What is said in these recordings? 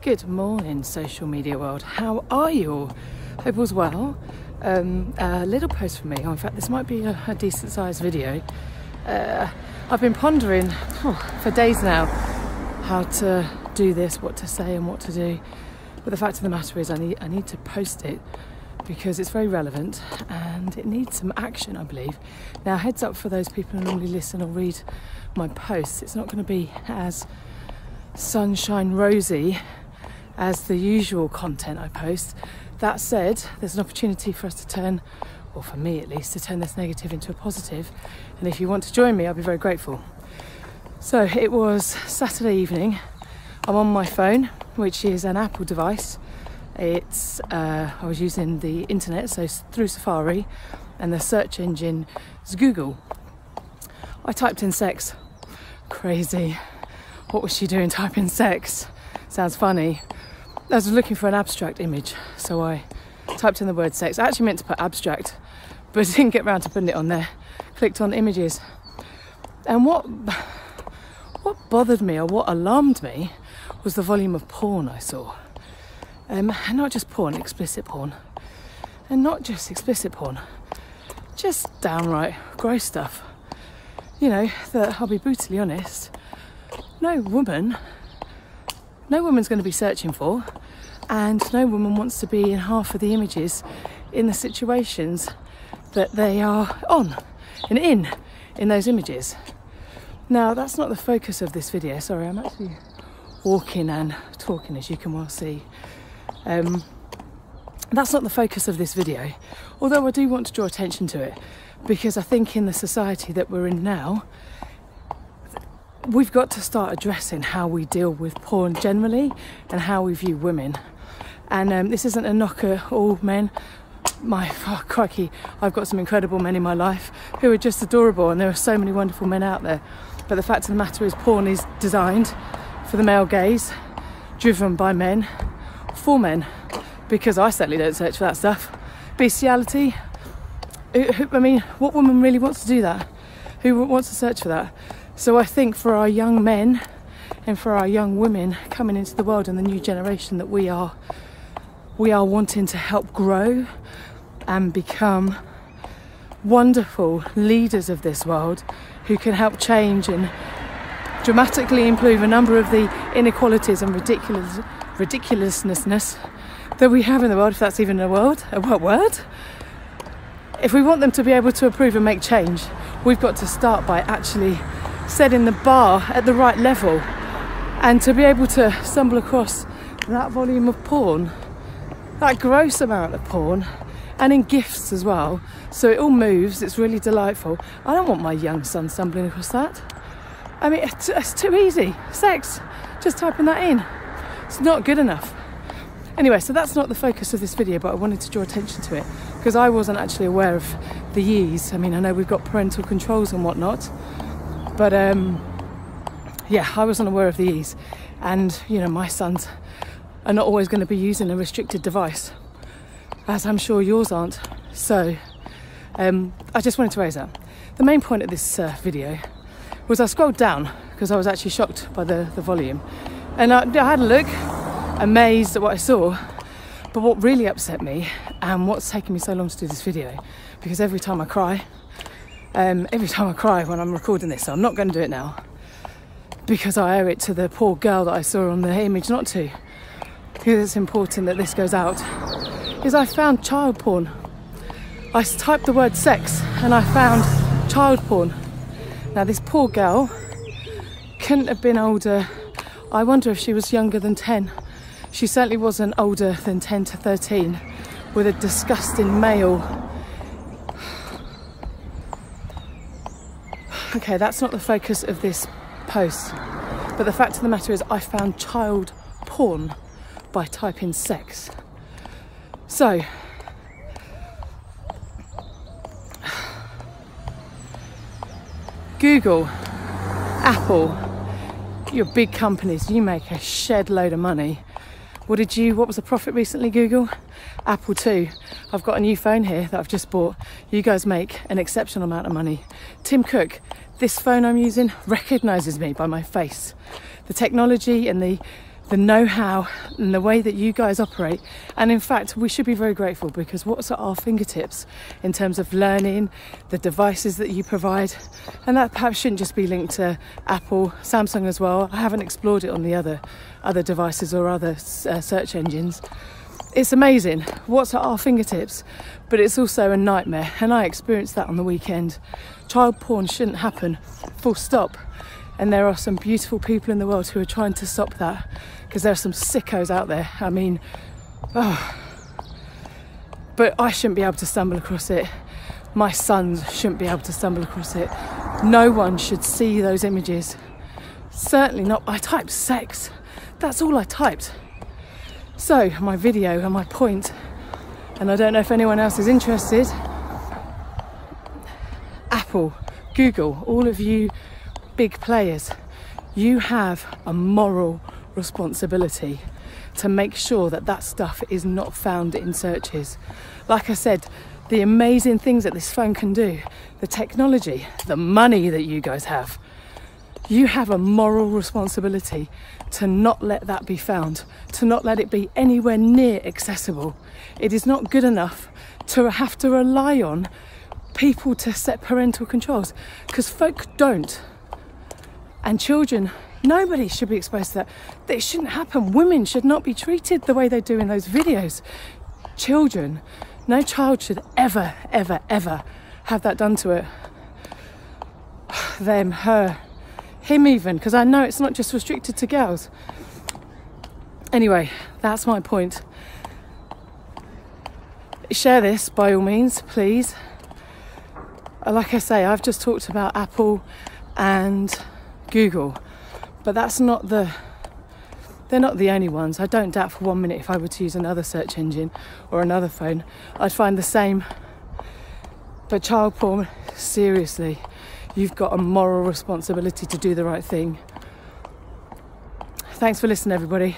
Good morning, social media world. How are you all? Hope all's well. A little post from me. In fact, this might be a decent sized video. I've been pondering for days now how to do this, what to say and what to do. But the fact of the matter is I need to post it because it's very relevant and it needs some action, I believe. Now, heads up for those people who normally listen or read my posts, it's not going to be as sunshine rosy as the usual content I post. That said, there's an opportunity for us to turn, or for me at least, to turn this negative into a positive. And if you want to join me, I'll be very grateful. So it was Saturday evening. I'm on my phone, which is an Apple device. I was using the internet, so through Safari, and the search engine is Google. I typed in sex. Crazy. What was she doing typing sex? Sounds funny. I was looking for an abstract image, so I typed in the word sex. I actually meant to put abstract, but didn't get around to putting it on there. Clicked on images. And what bothered me, or what alarmed me, was the volume of porn I saw. And not just porn, explicit porn. And not just explicit porn, just downright gross stuff. You know, that I'll be brutally honest, no woman's going to be searching for, and no woman wants to be in half of the images in the situations that they are on and in those images. Now, that's not the focus of this video. Sorry, I'm actually walking and talking, as you can well see. That's not the focus of this video, although I do want to draw attention to it, because I think in the society that we're in now, we've got to start addressing how we deal with porn generally and how we view women. And this isn't a knock at all men. Crikey, I've got some incredible men in my life who are just adorable, and there are so many wonderful men out there. But the fact of the matter is, porn is designed for the male gaze, driven by men, for men, because I certainly don't search for that stuff. Bestiality, I mean, what woman really wants to do that? Who wants to search for that? So I think for our young men and for our young women coming into the world and the new generation that we are wanting to help grow and become wonderful leaders of this world who can help change and dramatically improve a number of the inequalities and ridiculousness that we have in the world, if that's even a word. If we want them to be able to improve and make change, we've got to start by actually setting the bar at the right level. And to be able to stumble across that volume of porn, that gross amount of porn, and in gifts as well, so it all moves, it's really delightful. I don't want my young son stumbling across that. I mean, it's too easy. Sex, just typing that in. It's not good enough. Anyway, so that's not the focus of this video, but I wanted to draw attention to it because I wasn't actually aware of the years. I mean, I know we've got parental controls and whatnot, but yeah, I wasn't aware of the ease. And, you know, my sons are not always going to be using a restricted device, as I'm sure yours aren't. So I just wanted to raise that. The main point of this video was I scrolled down because I was actually shocked by the volume. And I had a look, amazed at what I saw. But what really upset me, and what's taken me so long to do this video, because every time I cry when I'm recording this, so I'm not going to do it now, because I owe it to the poor girl that I saw on the image not to, because it's important that this goes out, is I found child porn. I typed the word sex and I found child porn. Now, this poor girl couldn't have been older. I wonder if she was younger than 10. She certainly wasn't older than 10 to 13, with a disgusting male. Okay, that's not the focus of this post, but the fact of the matter is I found child porn by typing sex. So, Google, Apple, your big companies, you make a shed load of money. What was the profit recently, Google? Apple too. I've got a new phone here that I've just bought. You guys make an exceptional amount of money. Tim Cook, this phone I'm using recognises me by my face. The technology and the the know-how and the way that you guys operate. And in fact, we should be very grateful, because what's at our fingertips in terms of learning, the devices that you provide, and that perhaps shouldn't just be linked to Apple, Samsung as well. I haven't explored it on the other devices or other search engines. It's amazing what's at our fingertips, but it's also a nightmare, and I experienced that on the weekend. Child porn shouldn't happen, full stop. And there are some beautiful people in the world who are trying to stop that, because there are some sickos out there. I mean, but I shouldn't be able to stumble across it. My sons shouldn't be able to stumble across it. No one should see those images. Certainly not. I typed sex. That's all I typed. So my video and my point, and I don't know if anyone else is interested, Apple, Google, all of you big players, you have a moral responsibility to make sure that that stuff is not found in searches. Like I said, the amazing things that this phone can do, the technology, the money that you guys have, you have a moral responsibility to not let that be found, to not let it be anywhere near accessible. It is not good enough to have to rely on people to set parental controls, because folk don't. And children, nobody should be exposed to that. It shouldn't happen. Women should not be treated the way they do in those videos. Children, no child should ever, ever, ever have that done to it. Them, her, him even, because I know it's not just restricted to girls. Anyway, that's my point. Share this by all means, please. Like I say, I've just talked about Apple and Google, but they're not the only ones. I don't doubt for 1 minute if I were to use another search engine or another phone, I'd find the same. But child porn, seriously, you've got a moral responsibility to do the right thing. Thanks for listening, everybody.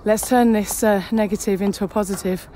Let's turn this negative into a positive.